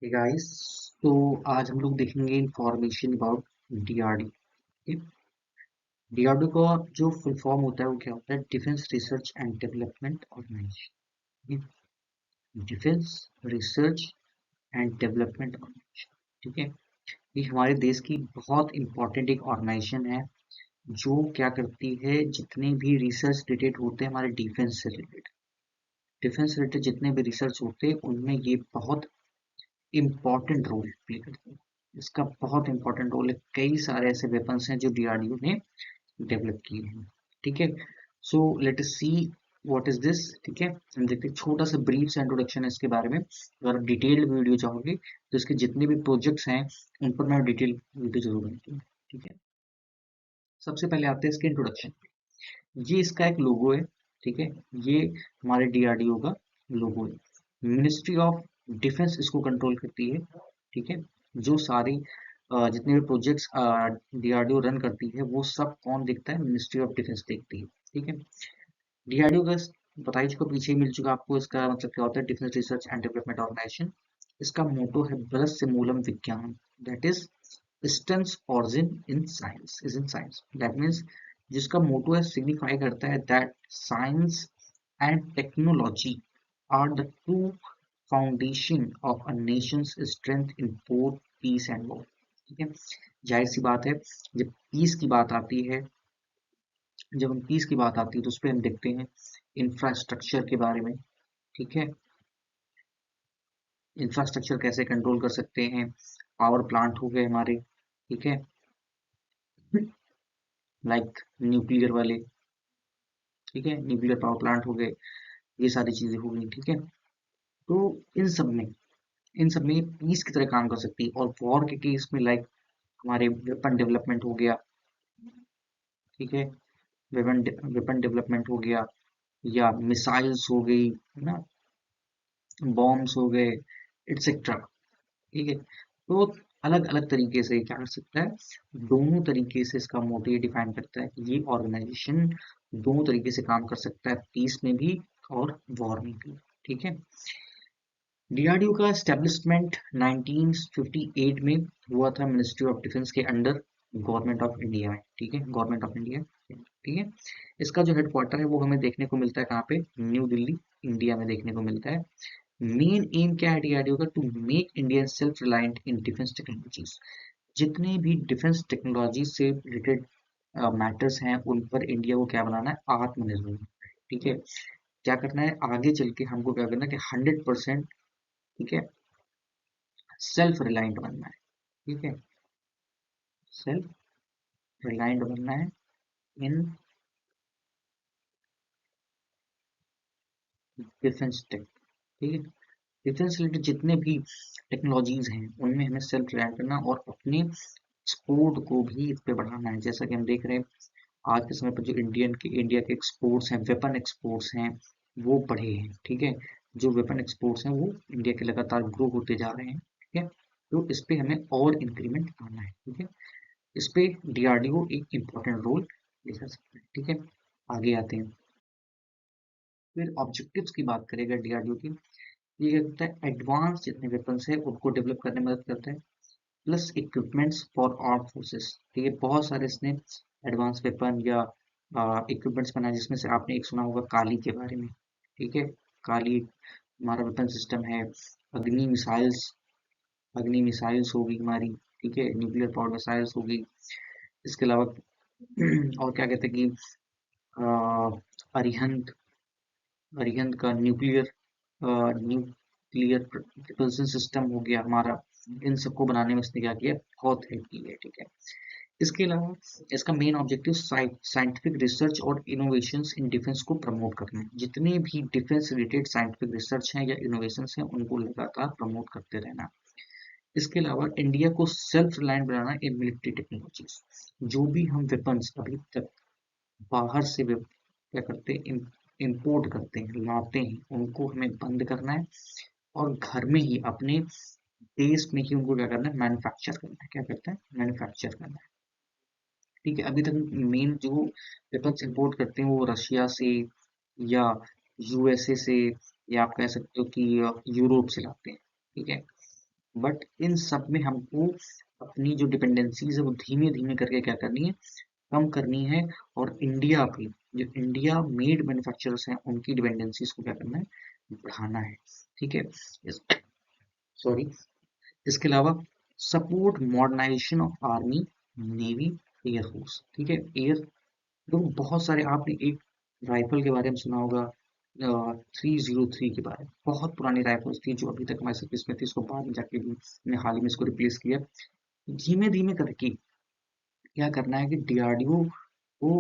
Hey guys. तो आज हम लोग देखेंगे इंफॉर्मेशन अबाउट डीआरडी। डीआरडी का जो फुल फॉर्म होता है वो क्या होता है? Defence research and development organisation. Defence research and development organisation, ठीक है। ये हमारे देश की बहुत इंपॉर्टेंट एक ऑर्गेनाइजेशन है जो क्या करती है, जितने भी रिसर्च रिलेटेड होते हैं हमारे डिफेंस रिलेटेड जितने भी रिसर्च होते हैं उनमें ये बहुत इम्पोर्टेंट रोल प्ले करते हैं। इसका बहुत इम्पोर्टेंट रोल है। कई सारे ऐसे वेपन्स हैं जो डीआरडीओ ने डेवलप किए हैं, ठीक है। So let us see what is this, ठीक है। हम देखते हैं, छोटा सा ब्रीफ सा इंट्रोडक्शन है इसके बारे में। अगर आप डिटेल्ड वीडियो चाहोगे तो इसके जितने भी प्रोजेक्ट्स हैं उन पर मैं डिटेल वीडियो जरूर बनाऊंगा, ठीक है। सबसे पहले आते हैं इसके इंट्रोडक्शन। ये इसका एक लोगो है, ठीक है। ये हमारे डीआरडीओ का लोगो है। मिनिस्ट्री ऑफ डिफेंस इसको कंट्रोल करती है, ठीक है। जो सारी जितने भी प्रोजेक्ट्स डीआरडीओ रन करती है वो सब कौन देखता है? मिनिस्ट्री ऑफ डिफेंस देखती है, ठीक है। डीआरडीओ का बता ही चुका, पीछे ही मिल चुका आपको। इसका मतलब क्या होता है? Defence research and development organisation. इसका मोटो है बृहत् मूलम विज्ञान, that is strength's origin in science is in science. That means जिसका मोटो है सिग्निफाई करता है that science and technology are the two foundation of a nation's strength in both peace and war, ठीक है। जाहिर सी बात है, जब पीस की बात आती है, जब हम पीस की बात आती है तो उस पर हम देखते हैं इंफ्रास्ट्रक्चर के बारे में, ठीक है। इंफ्रास्ट्रक्चर कैसे कंट्रोल कर सकते हैं? पावर प्लांट हो गए हमारे, ठीक है, लाइक न्यूक्लियर वाले, ठीक है। न्यूक्लियर पावर प्लांट हो गए, ये सारी चीजें हो गई, ठीक है। तो इन सब में इन सब में पीस की तरह काम कर सकती है। और वॉर के केस में लाइक हमारे वेपन डेवलपमेंट हो गया, ठीक है। वेपन वेपन डेवलपमेंट हो गया, या मिसाइल्स हो गई, है ना, बॉम्ब्स हो गए, एटसेट्रा, ठीक है। तो अलग अलग तरीके से क्या कर सकता है? दोनों तरीके से इसका मोटिव डिफाइन करता है कि ये ऑर्गेनाइजेशन दोनों तरीके से काम कर सकता है, पीस में भी और वॉर में भी, ठीक है। डीआरडीओ का एस्टेब्लिशमेंट 1958 में हुआ था मिनिस्ट्री ऑफ डिफेंस के अंडर गवर्नमेंट ऑफ इंडिया में, ठीक है। गवर्नमेंट ऑफ इंडिया, ठीक है। इसका जो हेडक्वार्टर है वो हमें देखने को मिलता है कहाँ पे? न्यू दिल्ली, इंडिया में देखने को मिलता है। मेन एम क्या है डीआरडीओ का? To make India self reliant in defence technologies. जितने भी डिफेंस टेक्नोलॉजी से रिलेटेड मैटर्स हैं उन पर इंडिया को क्या बनाना है? आत्मनिर्भर बनाना है, ठीक है। क्या करना है आगे चल के? हमको क्या करना है कि 100%, ठीक है, सेल्फ रिलायंट बनना है, ठीक है। सेल्फ रिलायंट बनना है इन डिफेंस टेक, ठीक है। डिफेंस रिलेटेड जितने भी टेक्नोलॉजीज हैं उनमें हमें सेल्फ रिलायंट करना और अपने एक्सपोर्ट को भी इस पे बढ़ाना है। जैसा कि हम देख रहे हैं आज के समय पर जो इंडिया के एक्सपोर्ट्स हैं, वेपन एक्सपोर्ट्स हैं, वो बढ़े हैं, ठीक है। जो वेपन एक्सपोर्ट्स हैं वो इंडिया के लगातार ग्रो होते जा रहे हैं, ठीक है। तो इस पे हमें और इंक्रीमेंट आना है, ठीक है। इस पे डीआरडीओ एक इम्पोर्टेंट रोल प्ले कर सकता है, ठीक है। आगे आते हैं। फिर ऑब्जेक्टिव्स की बात करें अगर डीआरडीओ की, ये क्या करता है? एडवांस जितने वेपन्स है उनको डेवलप करने में मदद करता है, plus equipments for arm forces, ठीक है। बहुत सारे इसने एडवांस वेपन या इक्विपमेंट्स बनाए, जिसमें से आपने एक सुना होगा काली के बारे में, ठीक है। काली हमारा वेपन सिस्टम है। अग्नि मिसाइल्स अग्नि मिसाइल्स होगी हमारी, ठीक है। न्यूक्लियर पावर मिसाइल्स होगी। इसके अलावा और क्या कहते हैं कि अरिहंत अरिहंत का न्यूक्लियर प्रोपल्शन सिस्टम हो गया हमारा। इन सबको बनाने में इसने क्या किया? बहुत हेल्प की है, ठीक है। इसके अलावा इसका मेन ऑब्जेक्टिव साइंटिफिक रिसर्च और इनोवेशंस इन डिफेंस को प्रमोट करना है। जितने भी डिफेंस रिलेटेड साइंटिफिक रिसर्च हैं या इनोवेशंस हैं उनको लगातार प्रमोट करते रहना। इसके अलावा इंडिया को self reliant banana in military technologies. जो भी हम वेपन्स अभी तक बाहर से क्या करते हैं? इम्पोर्ट करते हैं, लाते हैं, उनको हमें बंद करना है और घर में ही अपने देश में ही उनको क्या करना है? मैन्युफैक्चर करना है। क्या करता है? मैन्युफैक्चर करना है, ठीक है। अभी तक मेन जो वेपन्स इंपोर्ट करते हैं वो रशिया से या यूएसए से, या आप कह सकते हो कि यूरोप से लाते हैं, ठीक है। बट इन सब में हमको अपनी जो डिपेंडेंसीज है वो धीमे धीमे करके क्या करनी है, कम करनी है। और इंडिया पे जो इंडिया मेड मैन्युफैक्चरर्स हैं उनकी डिपेंडेंसीज को क्या करना है, बढ़ाना है। ठीक है, सॉरी, इसके अलावा support modernisation of army, navy, air force. ठीक है, एयर तो बहुत सारे, आपने एक राइफल के बारे में सुना होगा, 303 के बारे में। बहुत पुरानी राइफल्स थी जो अभी तक हमारे सर्विस में थी, इसको बाद में जाके भी हमने हाल ही में इसको रिप्लेस किया। धीमे धीमे करके क्या करना है कि डीआरडीओ को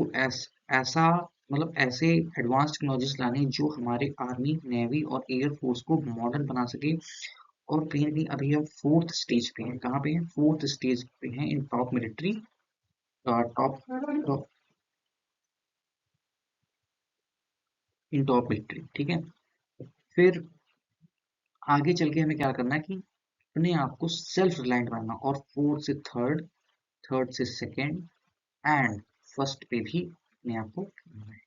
ऐसा मतलब ऐसे एडवांस टेक्नोलॉजीज लाने जो हमारे आर्मी, नेवी और एयर फोर्स को मॉडर्न बना सके। और कहीं ना कहीं अभी हम फोर्थ स्टेज पे हैं। कहाँ पे हैं? फोर्थ स्टेज पे हैं इन top military, top in top military. ठीक है, फिर आगे चल के हमें क्या करना है कि अपने आप को सेल्फ रिलायंट बनना, और फोर्थ से थर्ड, थर्ड से सेकंड एंड फर्स्ट पे भी अपने आप को करना है।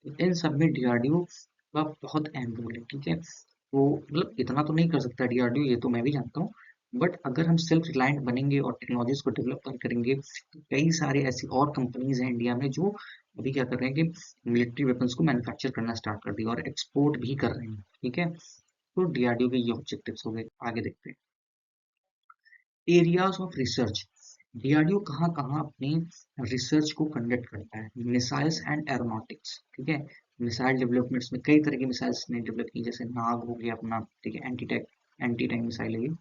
तो इन सब में डीआरडीओ का बहुत अहम रोल है। ठीक है, तो मतलब इतना तो नहीं कर सकता डीआरडीओ, ये तो मैं भी जानता हूँ। बट अगर हम सेल्फ रिलायंट बनेंगे और टेक्नोलॉजीज को डेवलप करेंगे, तो कई सारे ऐसी और कंपनीज हैं इंडिया में जो अभी क्या कर रहे हैं कि मिलिट्री वेपन्स को मैन्युफैक्चर करना स्टार्ट कर दिया और एक्सपोर्ट भी कर रहे हैं। ठीक है, तो डीआरडीओ के ये ऑब्जेक्टिव्स हो गए। आगे देखते हैं एरियाज ऑफ रिसर्च। डीआरडीओ कहाँ कहाँ अपनी रिसर्च को कंडक्ट करता है? Missiles and aeronautics. ठीक है, मिसाइल डेवलपमेंट्स में कई तरह की मिसाइल्स ने डेवलप की, जैसे नाग हो गया अपना, ठीक है, एंटी टैंक मिसाइल है ये।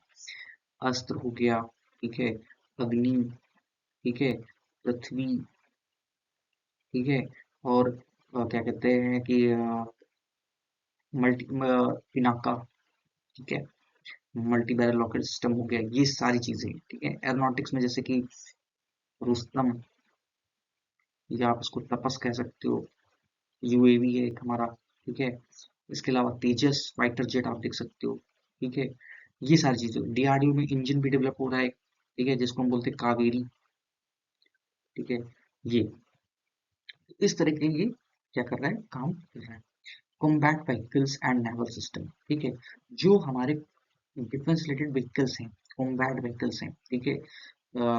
अस्त्र हो गया, ठीक है, अग्नि, ठीक है, पृथ्वी, ठीक है, और क्या कहते हैं कि मल्टी पिनाका, ठीक है, मल्टी बैरल रॉकेट सिस्टम हो गया, ये सारी चीजें। ठीक है, एरोनॉटिक्स में जैसे कि रुस्तम, या आप इसको तपस कह सकते हो, यूएवी है एक हमारा। ठीक है, इसके अलावा तेजस फाइटर जेट आप देख सकते हो। ठीक है, ये सारी चीजें डीआरडीओ में इंजन भी डेवलप हो रहा है। ठीक है, जिसको हम बोलते हैं कावेरी। ठीक है, ये इस तरह के ये क्या कर रहा है, काम कर रहा है। Combat vehicles and naval system. ठीक है, जो हमारे डिफेंस रिलेटेड व्हीकल्स हैं, कॉम्बैट व्हीकल्स हैं, ठीक है,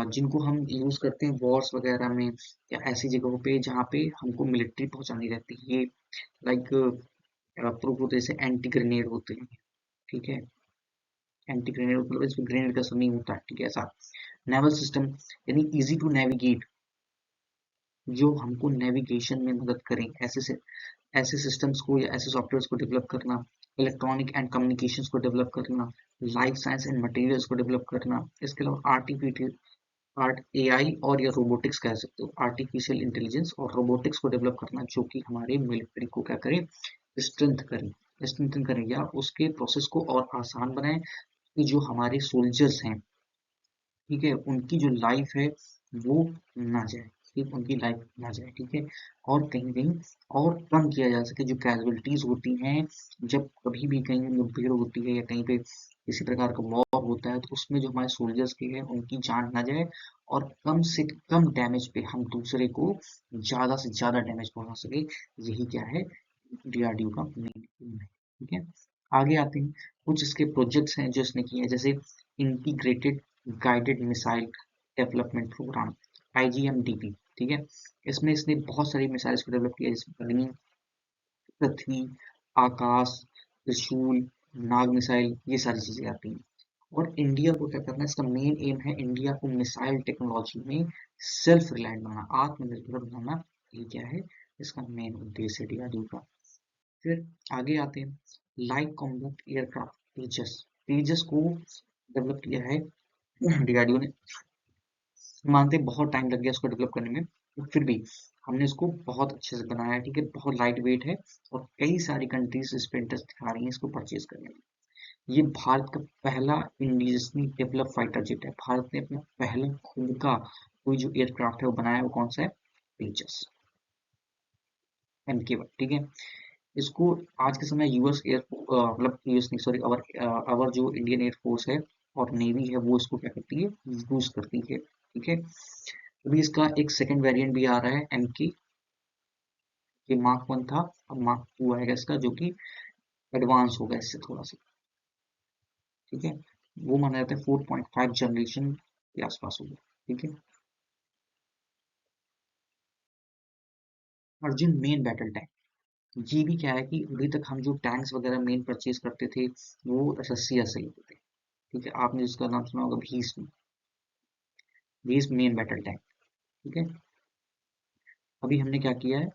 जिनको हम यूज करते हैं वॉर्स वगैरह में, या ऐसी जगहों पे जहाँ पे हमको मिलिट्री पहुंचानी रहती है, ये लाइक प्रूफ होते जैसे एंटी ग्रेनेड होते हैं। ठीक है, एंटी ग्रेनेड मतलब इसमें ग्रेनेड का असर नहीं होता है। ठीक है, ऐसा नेवल सिस्टम यानी इजी टू नेविगेट, जो हमको नेविगेशन में मदद करें, ऐसे सिस्टम्स को या ऐसे सॉफ्टवेयर को डेवलप करना। इलेक्ट्रॉनिक एंड कम्युनिकेशंस को डेवलप करना। लाइफ साइंस एंड मटेरियल्स को डेवलप करना। इसके अलावा आर्टिफिशियल आर्ट एआई और या रोबोटिक्स कह सकते हो, आर्टिफिशियल इंटेलिजेंस और रोबोटिक्स को डेवलप करना, जो कि हमारे मिलिट्री को क्या करें, स्ट्रेंथ करें या उसके प्रोसेस को और आसान बनाए, कि जो हमारे सोल्जर्स हैं, ठीक है, उनकी जो लाइफ है वो ना जाए। ठीक, उनकी लाइफ ना जाए। ठीक है, और कहीं कहीं और कम किया जा सके जो कैजुअलिटीज होती हैं, जब कभी भी कहीं मुठभेड़ होती है या कहीं पे किसी प्रकार का वॉर होता है, तो उसमें जो हमारे सोल्जर्स की है उनकी जान ना जाए, और कम से कम डैमेज पे हम दूसरे को ज्यादा से ज्यादा डैमेज पहुंचा सके। यही क्या है, डीआरडीओ का मेन एम है। ठीक है, आगे आते हैं, कुछ इसके प्रोजेक्ट्स हैं जो इसने किए हैं, जैसे integrated guided missile development programme, IGMDP. ठीक है, इसमें इसने बहुत सारी मिसाइल्स को डेवलप किया, जिसमें अग्नि, पृथ्वी, आकाश, त्रिशूल, नाग मिसाइल, ये सारी चीजें आती हैं। और इंडिया को क्या करना है, इसका मेन एम है इंडिया को मिसाइल टेक्नोलॉजी में सेल्फ रिलायंट बनाना, आत्मनिर्भर बनाना। ये क्या है, इसका मेन उद्देश्य है डीआरडीओ का। फिर आगे आते हैं, लाइट कॉम्बैट एयरक्राफ्ट तेजस। तेजस को डेवलप किया है डीआरडीओ ने। मानते हैं बहुत टाइम लग गया इसको डेवलप करने में, तो फिर भी हमने इसको बहुत अच्छे से बनाया है। ठीक है, बहुत लाइट वेट है, और कई सारी कंट्रीज इस पे इंटरेस्ट दिखा रही हैं इसको परचेज करने में। ये भारत का पहला इंडिजिनसली डेवलप फाइटर जेट है। भारत ने अपना पहला खुद का कोई जो एयरक्राफ्ट है वो बनाया है, वो कौन सा है, तेजस MK1। ठीक है, इसको आज के समय यूएस मतलब यूएस नहीं, सॉरी, अवर जो इंडियन एयरफोर्स है और नेवी है, वो इसको क्या करती है, यूज करती है। ठीक है, अभी इसका एक सेकंड वेरिएंट भी आ रहा है MK, ये मार्क 1 था, अब मार्क 2 आएगा इसका, जो कि एडवांस होगा इससे थोड़ा सा। ठीक है, वो माना जाता है 4.5 जनरेशन के आसपास होगा। ठीक है। अर्जुन मेन बैटल टैंक, ये भी क्या है कि अभी तक हम जो टैंक्स वगैरह मेन परचेज करते थे वो रसिया से लेते थे। ठीक है, आपने जिसका नाम सुना होगा Bhishma, Bhishma main battle tank. ठीक है। अभी हमने क्या किया है,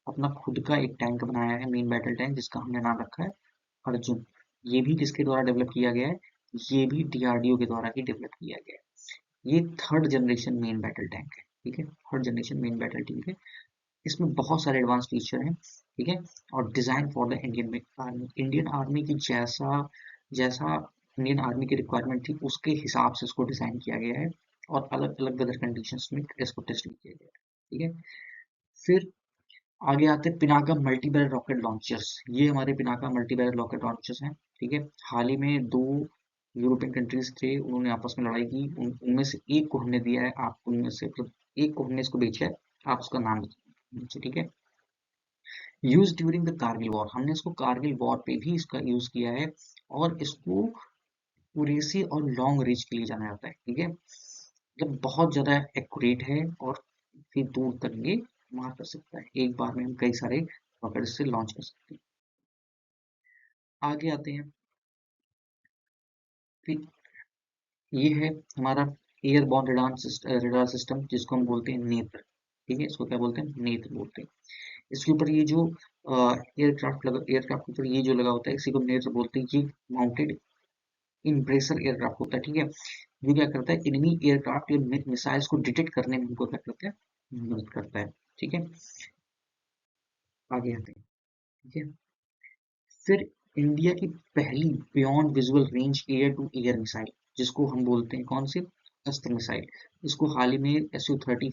अपना खुद का एक टैंक बनाया है मेन बैटल टैंक, जिसका हमने नाम रखा है अर्जुन। ये भी किसके द्वारा डेवलप किया गया है, ये भी डीआरडीओ के द्वारा ही डेवलप किया गया है। ये third generation main battle tank है। ठीक है, third generation main battle tank है। इसमें बहुत सारे एडवांस फीचर हैं। ठीक है, और design for the Indian army, Indian army की जैसा जैसा इंडियन आर्मी की रिक्वायरमेंट थी उसके हिसाब से इसको डिजाइन किया गया है, और अलग अलग वेदर कंडीशंस में इसको टेस्ट भी किया गया है। ठीक है। फिर आगे आते हैं Pinaka multi barrel rocket launchers. ये हमारे Pinaka multi barrel rocket launchers हैं। ठीक है, हाल ही में दो यूरोपियन कंट्रीज थे, उन्होंने आपस में लड़ाई की, उनमें से एक को हमने दिया है, आप उनमें से मतलब एक को हमने इसको बेचा है, आप उसका नाम नीचे। ठीक है। Use during the Kargil war, हमने इसको कारगिल वॉर पे भी इसका यूज किया है, और इसको एक्यूरेसी और लॉन्ग रेंज के लिए जाना जाता है। ठीक है, जब बहुत ज्यादा एक्यूरेट है और फिर दूर तक ये मार कर सकता है, एक बार में हम कई सारे रॉकेट से लॉन्च कर सकते हैं। आगे आते हैं, फिर ये है हमारा एयरबॉर्न रडार सिस्टम, जिसको हम बोलते हैं नेत्र। ठीक है, इसको क्या बोलते हैं, नेत्र बोलते हैं। इसके ऊपर ये जो एयरक्राफ्ट के ऊपर ये जो लगा होता है, इसी को नेत्र बोलते हैं। ये माउंटेड इम्प्रेसर एयरक्राफ्ट होता है। ठीक है, ये क्या करता है, इनमी एयरक्राफ्ट या मिसाइल्स को डिटेक्ट करने में हमको क्या करता है, मदद करता है। ठीक है, आगे आते हैं। ठीक है, फिर इंडिया की पहली beyond visual range air to air missile, जिसको हम बोलते हैं कौन से, अस्त्र मिसाइल। इसको हाल ही में SU-30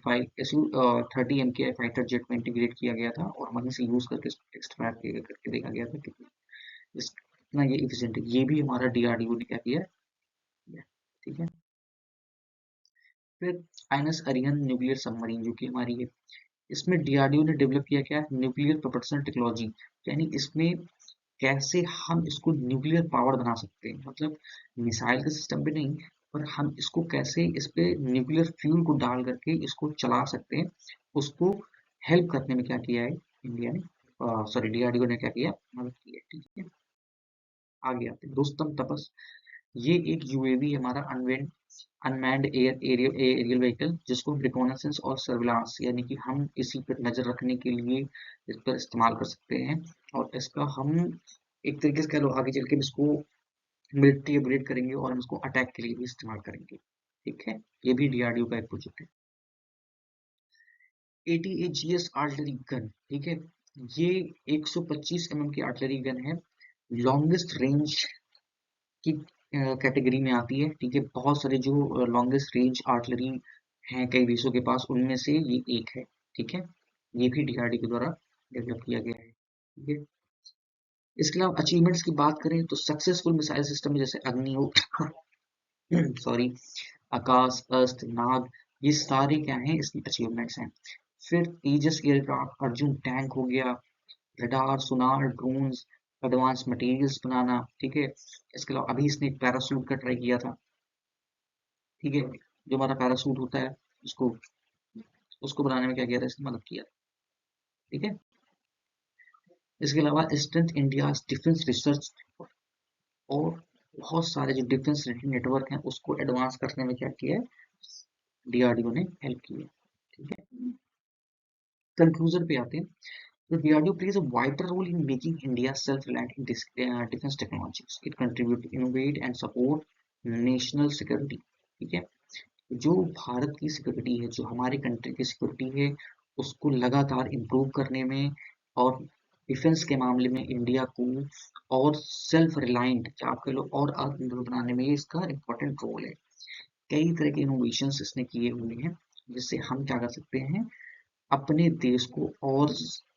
MKI फाइटर जेट में इंटीग्रेट किया गया था, और वहीं से यूज करके टेस्ट फायर करके देखा गया था कि इतना ये इफिशिएंट है। ये भी हमारा डीआरडीओ ने क्या किया है। ठीक है। फिर आईएनएस अरिहंत न्यूक्लियर सबमरीन, जो कि हमारी है, इसमें डीआरडीओ ने डेवलप किया क्या है, न्यूक्लियर प्रोपल्शन टेक्नोलॉजी। यानी इसमें कैसे हम इसको न्यूक्लियर पावर बना सकते हैं, मतलब मिसाइल के सिस्टम पे नहीं, पर हम इसको कैसे इस पे न्यूक्लियर फ्यूल को डाल करके इसको चला सकते हैं, उसको हेल्प करने में क्या किया है इंडिया ने, सॉरी डीआरडीओ ने क्या किया, मदद की है। ठीक है, आगे आते हैं दोस्तम तपस। ये एक यूएवी है हमारा, अनमैन्ड एरियल व्हीकल, जिसको हम रिकॉनेसेंस और सर्विलांस यानी कि हम इसी पर नजर रखने के लिए इस पर इस्तेमाल कर सकते हैं, और इसका हम एक तरीके से कह लो आगे चल के इसको मिलिट्री अपग्रेड करेंगे, और हम इसको अटैक के लिए भी इस्तेमाल करेंगे। ठीक है, ये भी डीआरडीओ का एक प्रोजेक्ट है। ATAGS artillery gun. ठीक है, ये 125 mm की आर्टिलरी गन है, लॉन्गेस्ट रेंज की कैटेगरी में आती है। ठीक है, बहुत सारे जो लॉन्गेस्ट रेंज आर्टिलरी हैं कई देशों के पास, उनमें से ये एक है। ठीक है, ये भी डीआरडी के द्वारा डेवलप किया गया है। ठीक है, इसके अलावा अचीवमेंट्स की बात करें तो सक्सेसफुल मिसाइल सिस्टम में जैसे अग्नि हो सॉरी, आकाश, अस्त्र, नाग, ये सारे क्या हैं, इसकी अचीवमेंट्स हैं। फिर तेजस एयरक्राफ्ट, अर्जुन टैंक हो गया, रडार, सोनार, ड्रोन्स, एडवांस मटेरियल्स बनाना। ठीक है, इसके अलावा अभी इसने एक पैरासूट का ट्राई किया था। ठीक है, जो हमारा पैरासूट होता है, उसको उसको बनाने में क्या किया था, इसने मदद किया। ठीक है, इसके अलावा स्ट्रेंथ इंडिया डिफेंस रिसर्च, और बहुत सारे जो डिफेंस नेटवर्क हैं उसको एडवांस करने में क्या किया है, डीआरडीओ ने हेल्प की है। ठीक है, कंक्लूजन पे आते हैं। The DRDO plays a vital role in making India self-reliant in defense technologies. It contributes to innovate and support national security. ठीक है, जो भारत की सिक्योरिटी है, जो हमारे कंट्री की सिक्योरिटी है, उसको लगातार इम्प्रूव करने में, और डिफेंस के मामले में इंडिया को और सेल्फ रिलायंट आप कह लो और आत्मनिर्भर बनाने में इसका इम्पोर्टेंट रोल है। कई तरह के इनोवेशंस इसने किए हुए हैं, जिससे हम क्या कर सकते हैं, अपने देश को और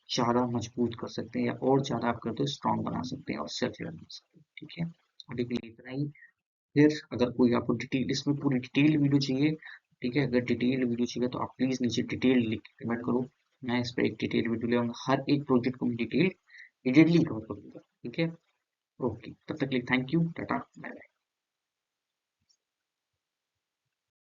ज़्यादा मजबूत कर सकते हैं, या और ज़्यादा आप करते हो स्ट्रॉन्ग बना सकते हैं, और सेल्फ रिलायंट बना सकते हैं। ठीक है, अभी के लिए इतना ही। फिर अगर कोई आपको डिटेल इसमें पूरी डिटेल वीडियो चाहिए, ठीक है, अगर डिटेल वीडियो चाहिए तो आप प्लीज़ नीचे डिटेल लिख के कमेंट करो, मैं इस पर एक डिटेल वीडियो ले आऊँगा, हर एक प्रोजेक्ट को मैं डिटेलली कवर करूँगा। ठीक है, ओके, तब तक के लिए thank you, tata, bye bye.